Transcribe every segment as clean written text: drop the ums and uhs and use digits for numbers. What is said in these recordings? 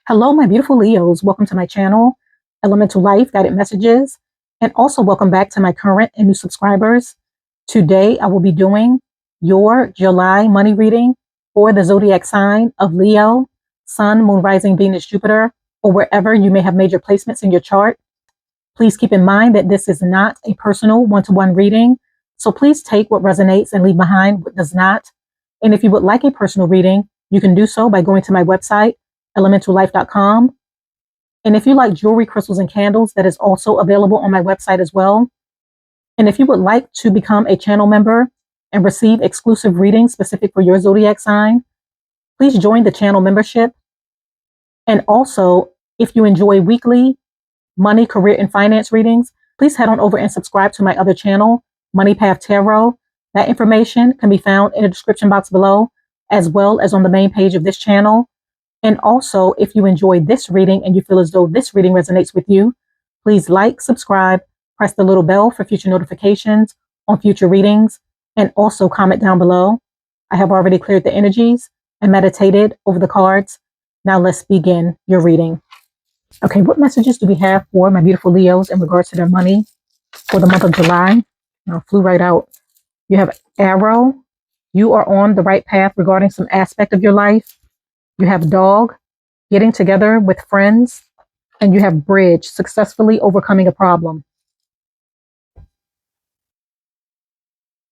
Hello, my beautiful Leos. Welcome to my channel, EleMental Lyfe Guided Messages, and also welcome back to my current and new subscribers. Today, I will be doing your July money reading for the zodiac sign of Leo, Sun, Moon, Rising, Venus, Jupiter, or wherever you may have made your placements in your chart. Please keep in mind that this is not a personal one-to-one reading, so please take what resonates and leave behind what does not. And if you would like a personal reading, you can do so by going to my website, ElementalLyfe.com. And if you like jewelry, crystals, and candles, that is also available on my website as well. And if you would like to become a channel member and receive exclusive readings specific for your zodiac sign, please join the channel membership. And also, if you enjoy weekly money, career, and finance readings, please head on over and subscribe to my other channel, Money Path Tarot. That information can be found in the description box below, as well as on the main page of this channel. And also, if you enjoyed this reading and you feel as though this reading resonates with you, please like, subscribe, press the little bell for future notifications on future readings, and also comment down below. I have already cleared the energies and meditated over the cards. Now let's begin your reading. Okay, what messages do we have for my beautiful Leos in regards to their money for the month of July? I flew right out. You have Arrow. You are on the right path regarding some aspect of your life. You have Dog, getting together with friends, and you have Bridge, successfully overcoming a problem.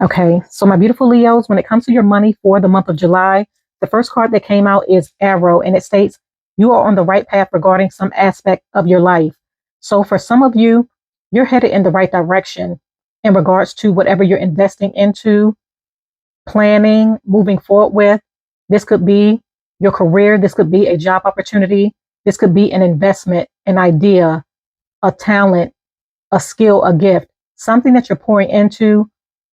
Okay, so my beautiful Leos, when it comes to your money for the month of July, the first card that came out is Arrow, and it states you are on the right path regarding some aspect of your life. So for some of you, you're headed in the right direction in regards to whatever you're investing into, planning, moving forward with. This could be your career. This could be a job opportunity. This could be an investment, an idea, a talent, a skill, a gift, something that you're pouring into,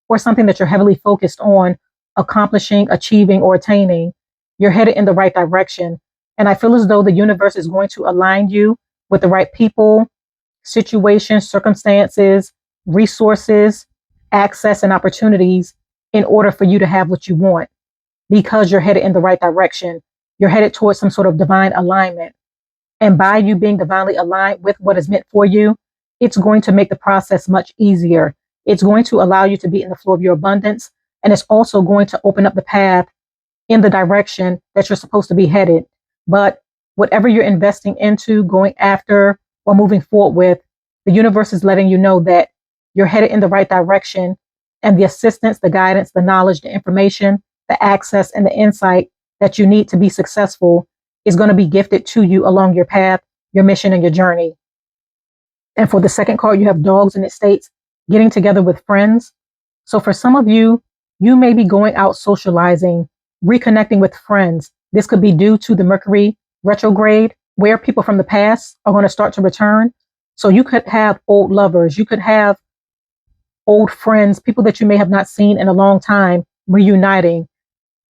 or something that you're heavily focused on accomplishing, achieving, or attaining. You're headed in the right direction. And I feel as though the universe is going to align you with the right people, situations, circumstances, resources, access, and opportunities in order for you to have what you want, because you're headed in the right direction. You're headed towards some sort of divine alignment. And by you being divinely aligned with what is meant for you, it's going to make the process much easier. It's going to allow you to be in the flow of your abundance. And it's also going to open up the path in the direction that you're supposed to be headed. But whatever you're investing into, going after, or moving forward with, the universe is letting you know that you're headed in the right direction. And the assistance, the guidance, the knowledge, the information, the access, and the insight that you need to be successful is going to be gifted to you along your path, your mission, and your journey. And for the second card, you have Dogs, and it states getting together with friends. So for some of you, you may be going out socializing, reconnecting with friends. This could be due to the Mercury retrograde, where people from the past are going to start to return. So you could have old lovers, you could have old friends, people that you may have not seen in a long time, reuniting.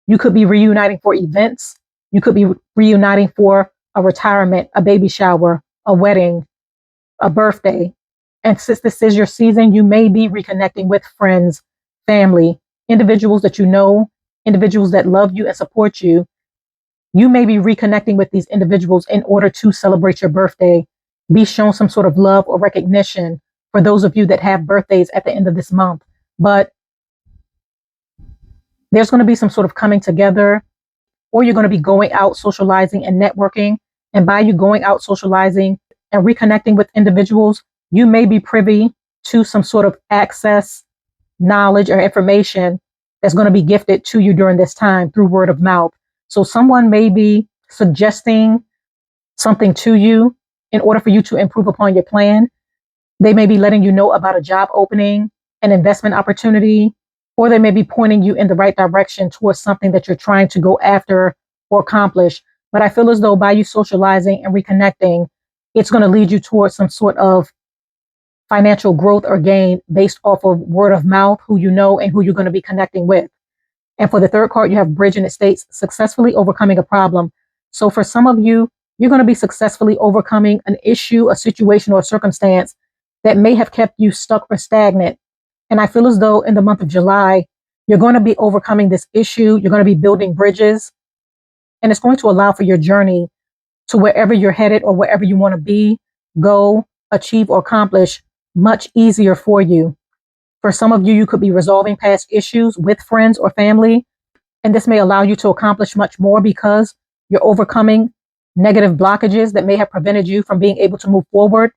You could be reuniting for events. You could be reuniting for a retirement, a baby shower, a wedding, a birthday. And since this is your season, you may be reconnecting with friends, family, individuals that you know, individuals that love you and support you. You may be reconnecting with these individuals in order to celebrate your birthday, be shown some sort of love or recognition for those of you that have birthdays at the end of this month. But there's going to be some sort of coming together, or you're going to be going out socializing and networking. And by you going out socializing and reconnecting with individuals, you may be privy to some sort of access, knowledge, or information that's going to be gifted to you during this time through word of mouth. So someone may be suggesting something to you in order for you to improve upon your plan. They may be letting you know about a job opening, an investment opportunity, or they may be pointing you in the right direction towards something that you're trying to go after or accomplish. But I feel as though by you socializing and reconnecting, it's going to lead you towards some sort of financial growth or gain based off of word of mouth, who you know and who you're going to be connecting with. And for the third card, you have Bridge, and it states successfully overcoming a problem. So for some of you, you're going to be successfully overcoming an issue, a situation, or a circumstance that may have kept you stuck or stagnant. And I feel as though in the month of July, you're going to be overcoming this issue. You're going to be building bridges, and it's going to allow for your journey to wherever you're headed or wherever you want to be, go, achieve, or accomplish much easier for you. For some of you, you could be resolving past issues with friends or family, and this may allow you to accomplish much more because you're overcoming negative blockages that may have prevented you from being able to move forward.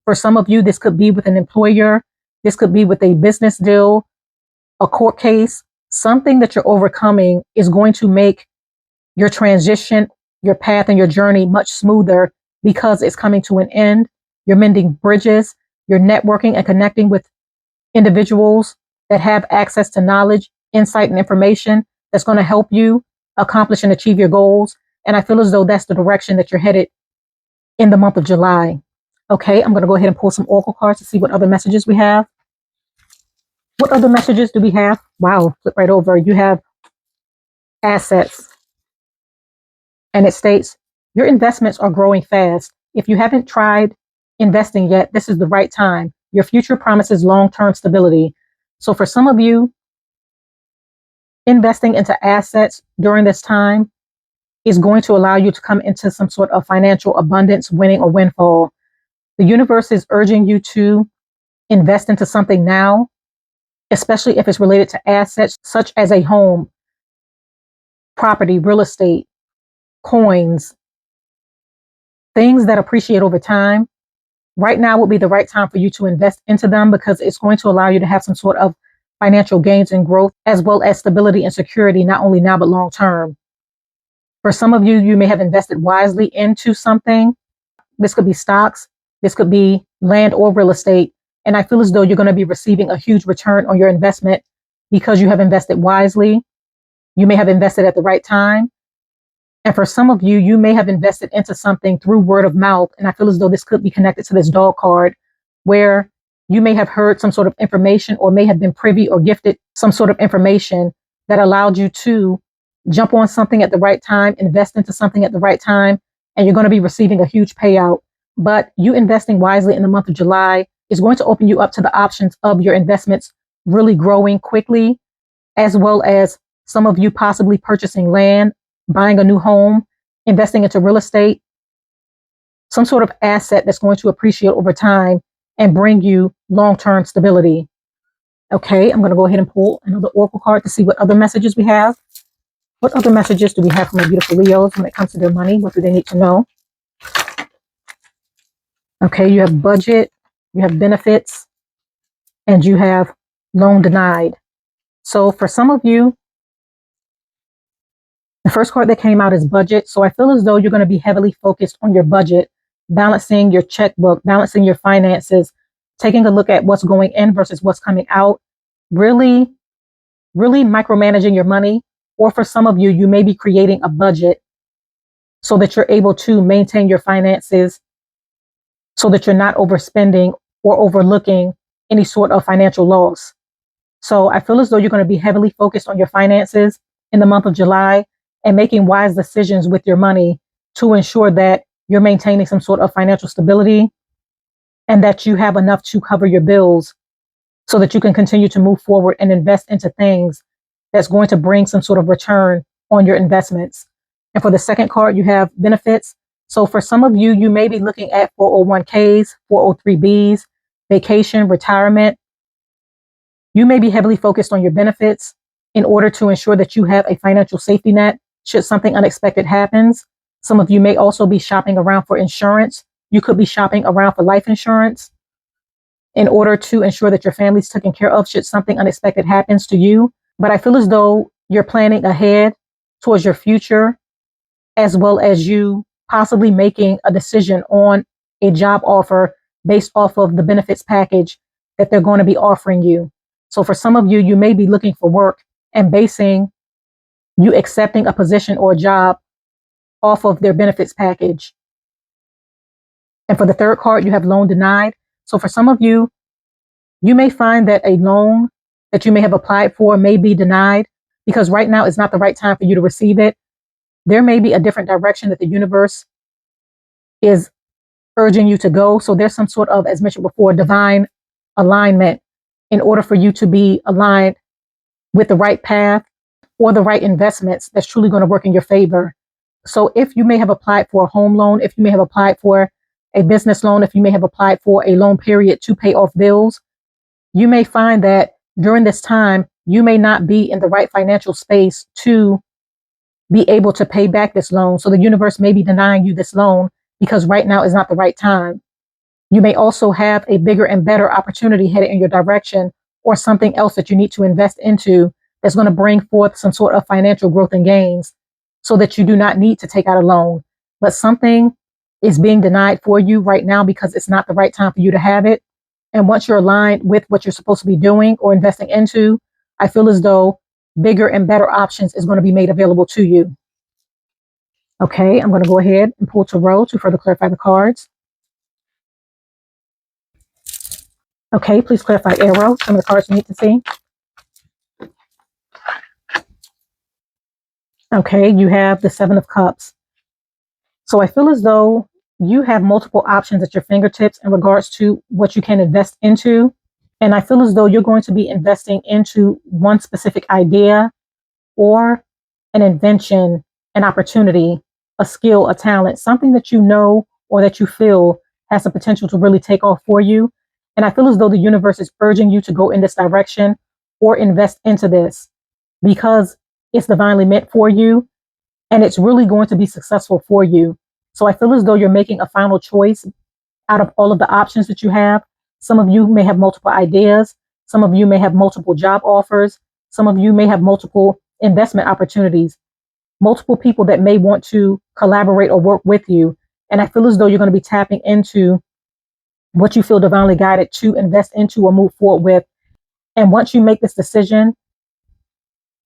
For some of you, this could be with an employer. This could be with a business deal, a court case. Something that you're overcoming is going to make your transition, your path, and your journey much smoother because it's coming to an end. You're mending bridges. You're networking and connecting with individuals that have access to knowledge, insight, and information that's going to help you accomplish and achieve your goals. And I feel as though that's the direction that you're headed in the month of July. Okay, I'm going to go ahead and pull some oracle cards to see what other messages we have. What other messages do we have? Wow, flip right over. You have assets. And it states, your investments are growing fast. If you haven't tried investing yet, this is the right time. Your future promises long-term stability. So for some of you, investing into assets during this time is going to allow you to come into some sort of financial abundance, winning, or windfall. The universe is urging you to invest into something now, especially if it's related to assets such as a home, property, real estate, coins, things that appreciate over time. Right now would be the right time for you to invest into them because it's going to allow you to have some sort of financial gains and growth, as well as stability and security, not only now, but long term. For some of you, you may have invested wisely into something. This could be stocks. This could be land or real estate. And I feel as though you're going to be receiving a huge return on your investment because you have invested wisely. You may have invested at the right time. And for some of you, you may have invested into something through word of mouth. And I feel as though this could be connected to this dog card, where you may have heard some sort of information or may have been privy or gifted some sort of information that allowed you to jump on something at the right time, invest into something at the right time, and you're going to be receiving a huge payout. But you investing wisely in the month of July is going to open you up to the options of your investments really growing quickly, as well as some of you possibly purchasing land, buying a new home, investing into real estate, some sort of asset that's going to appreciate over time and bring you long-term stability. Okay, I'm going to go ahead and pull another oracle card to see what other messages we have. What other messages do we have from the beautiful Leos when it comes to their money? What do they need to know? Okay, you have budget, you have benefits, and you have loan denied. So for some of you, the first card that came out is budget. So I feel as though you're going to be heavily focused on your budget, balancing your checkbook, balancing your finances, taking a look at what's going in versus what's coming out, really micromanaging your money. Or for some of you, you may be creating a budget so that you're able to maintain your finances, so that you're not overspending or overlooking any sort of financial loss. So I feel as though you're going to be heavily focused on your finances in the month of July and making wise decisions with your money to ensure that you're maintaining some sort of financial stability and that you have enough to cover your bills so that you can continue to move forward and invest into things that's going to bring some sort of return on your investments. And for the second card, you have benefits. So for some of you, you may be looking at 401ks, 403bs, vacation, retirement. You may be heavily focused on your benefits in order to ensure that you have a financial safety net should something unexpected happens. Some of you may also be shopping around for insurance. You could be shopping around for life insurance in order to ensure that your family's taken care of should something unexpected happens to you. But I feel as though you're planning ahead towards your future, as well as you possibly making a decision on a job offer based off of the benefits package that they're going to be offering you. So for some of you, you may be looking for work and basing you accepting a position or a job off of their benefits package. And for the third card, you have loan denied. So for some of you, you may find that a loan that you may have applied for may be denied because right now is not the right time for you to receive it. There may be a different direction that the universe is urging you to go. So there's some sort of, as mentioned before, divine alignment in order for you to be aligned with the right path or the right investments that's truly going to work in your favor. So if you may have applied for a home loan, if you may have applied for a business loan, if you may have applied for a loan period to pay off bills, you may find that during this time, you may not be in the right financial space to be able to pay back this loan. So the universe may be denying you this loan because right now is not the right time. You may also have a bigger and better opportunity headed in your direction, or something else that you need to invest into that's going to bring forth some sort of financial growth and gains so that you do not need to take out a loan. But something is being denied for you right now because it's not the right time for you to have it. And once you're aligned with what you're supposed to be doing or investing into, I feel as though bigger and better options is going to be made available to you. Okay, I'm going to go ahead and pull Tarot to further clarify the cards. Okay, please clarify Arrow, some of the cards you need to see. Okay, you have the Seven of Cups. So I feel as though you have multiple options at your fingertips in regards to what you can invest into. And I feel as though you're going to be investing into one specific idea or an invention, an opportunity, a skill, a talent, something that you know or that you feel has the potential to really take off for you. And I feel as though the universe is urging you to go in this direction or invest into this because it's divinely meant for you and it's really going to be successful for you. So I feel as though you're making a final choice out of all of the options that you have. Some of you may have multiple ideas. Some of you may have multiple job offers. Some of you may have multiple investment opportunities, multiple people that may want to collaborate or work with you. And I feel as though you're going to be tapping into what you feel divinely guided to invest into or move forward with. And once you make this decision,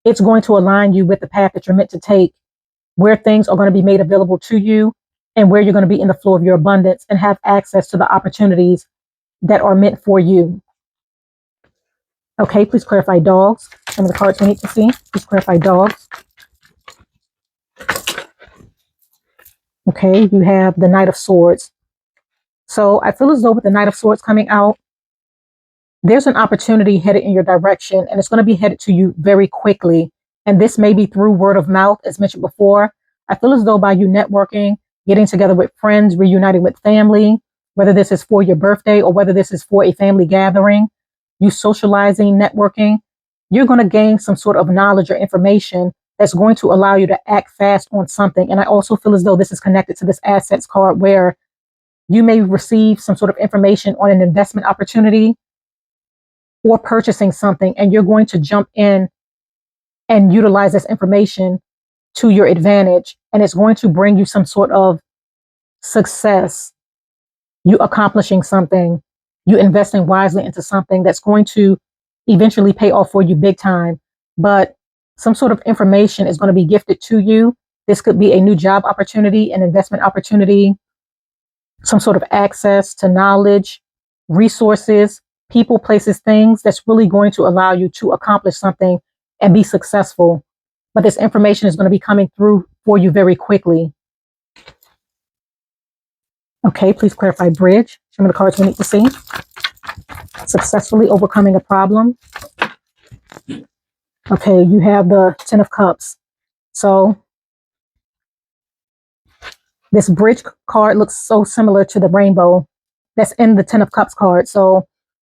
it's going to align you with the path that you're meant to take, where things are going to be made available to you and where you're going to be in the flow of your abundance and have access to the opportunities that are meant for you. Okay, please clarify dogs. Some of the cards we need to see. Please clarify dogs. Okay, you have the Knight of Swords. So I feel as though with the Knight of Swords coming out, there's an opportunity headed in your direction and it's going to be headed to you very quickly. And this may be through word of mouth, as mentioned before. I feel as though by you networking, getting together with friends, reuniting with family, whether this is for your birthday or whether this is for a family gathering, you socializing, networking, you're going to gain some sort of knowledge or information that's going to allow you to act fast on something. And I also feel as though this is connected to this assets card where you may receive some sort of information on an investment opportunity or purchasing something, and you're going to jump in and utilize this information to your advantage. And it's going to bring you some sort of success, you accomplishing something, you investing wisely into something that's going to eventually pay off for you big time. But some sort of information is going to be gifted to you. This could be a new job opportunity, an investment opportunity, some sort of access to knowledge, resources, people, places, things that's really going to allow you to accomplish something and be successful. But this information is going to be coming through for you very quickly. Okay, please clarify bridge. Show me the cards we need to see. Successfully overcoming a problem. Okay, you have the Ten of Cups. So this bridge card looks so similar to the rainbow that's in the Ten of Cups card. So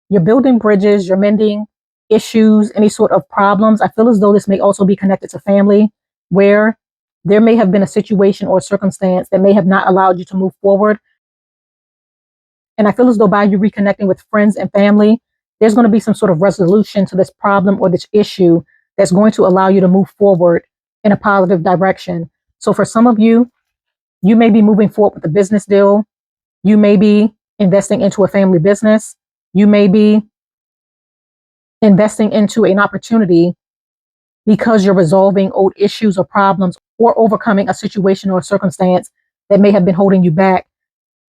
you're building bridges, you're mending issues, any sort of problems. I feel as though this may also be connected to family, where there may have been a situation or circumstance that may have not allowed you to move forward. And I feel as though by you reconnecting with friends and family, there's going to be some sort of resolution to this problem or this issue that's going to allow you to move forward in a positive direction. So for some of you, you may be moving forward with a business deal. You may be investing into a family business. You may be investing into an opportunity because you're resolving old issues or problems or overcoming a situation or a circumstance that may have been holding you back.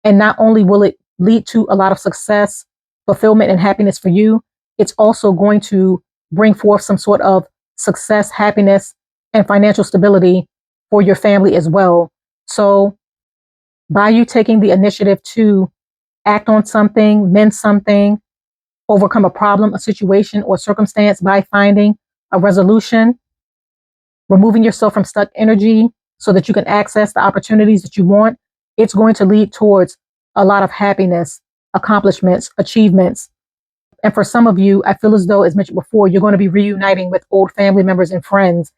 And not only will it lead to a lot of success, fulfillment, and happiness for you, it's also going to bring forth some sort of success, happiness, and financial stability for your family as well. So by you taking the initiative to act on something, mend something, overcome a problem, a situation, or circumstance by finding a resolution, removing yourself from stuck energy, so that you can access the opportunities that you want, it's going to lead towards a lot of happiness, accomplishments, achievements. And for some of you, I feel as though, as mentioned before, you're going to be reuniting with old family members and friends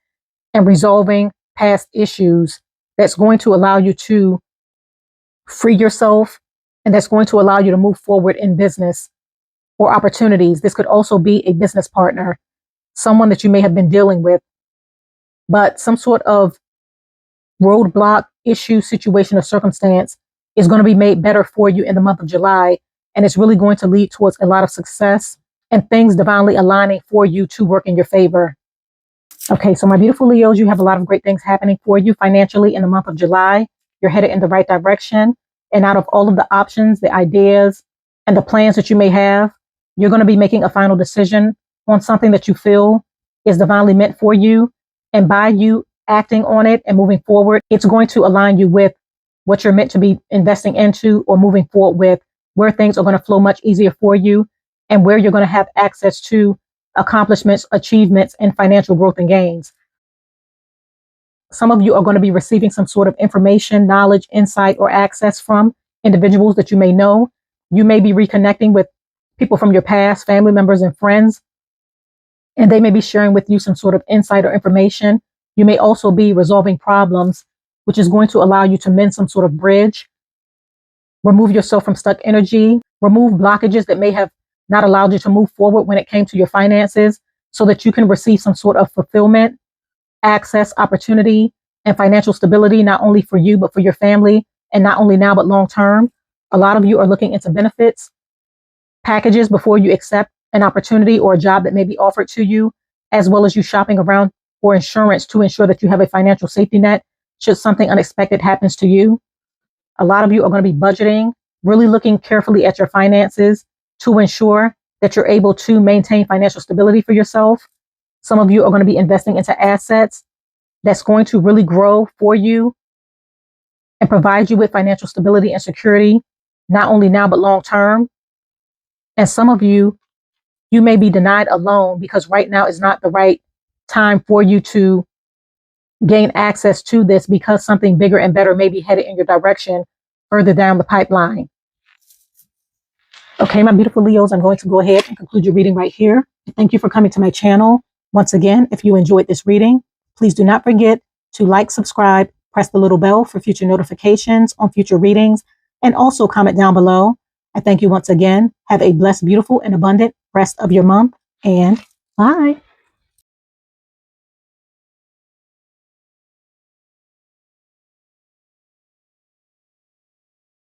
and resolving past issues that's going to allow you to free yourself, and that's going to allow you to move forward in business or opportunities. This could also be a business partner, someone that you may have been dealing with, but some sort of roadblock, issue, situation, or circumstance is going to be made better for you in the month of July. And it's really going to lead towards a lot of success and things divinely aligning for you to work in your favor. Okay, so my beautiful Leos, you have a lot of great things happening for you financially in the month of July. You're headed in the right direction. And out of all of the options, the ideas, and the plans that you may have, you're going to be making a final decision on something that you feel is divinely meant for you. And by you acting on it and moving forward, it's going to align you with what you're meant to be investing into or moving forward with, where things are going to flow much easier for you and where you're going to have access to accomplishments, achievements, and financial growth and gains. Some of you are going to be receiving some sort of information, knowledge, insight, or access from individuals that you may know. You may be reconnecting with people from your past, family members and friends, and they may be sharing with you some sort of insight or information. You may also be resolving problems, which is going to allow you to mend some sort of bridge, remove yourself from stuck energy, remove blockages that may have not allowed you to move forward when it came to your finances, so that you can receive some sort of fulfillment, access, opportunity, and financial stability, not only for you, but for your family, and not only now, but long term. A lot of you are looking into benefits packages before you accept an opportunity or a job that may be offered to you, as well as you shopping around for insurance to ensure that you have a financial safety net should something unexpected happens to you. A lot of you are going to be budgeting, really looking carefully at your finances to ensure that you're able to maintain financial stability for yourself. Some of you are going to be investing into assets that's going to really grow for you and provide you with financial stability and security, not only now, but long term. And some of you, you may be denied a loan because right now is not the right time for you to gain access to this, because something bigger and better may be headed in your direction further down the pipeline. Okay, my beautiful Leos, I'm going to go ahead and conclude your reading right here. Thank you for coming to my channel. Once again, if you enjoyed this reading, please do not forget to like, subscribe, press the little bell for future notifications on future readings, and also comment down below. I thank you once again. Have a blessed, beautiful, and abundant rest of your month, and bye.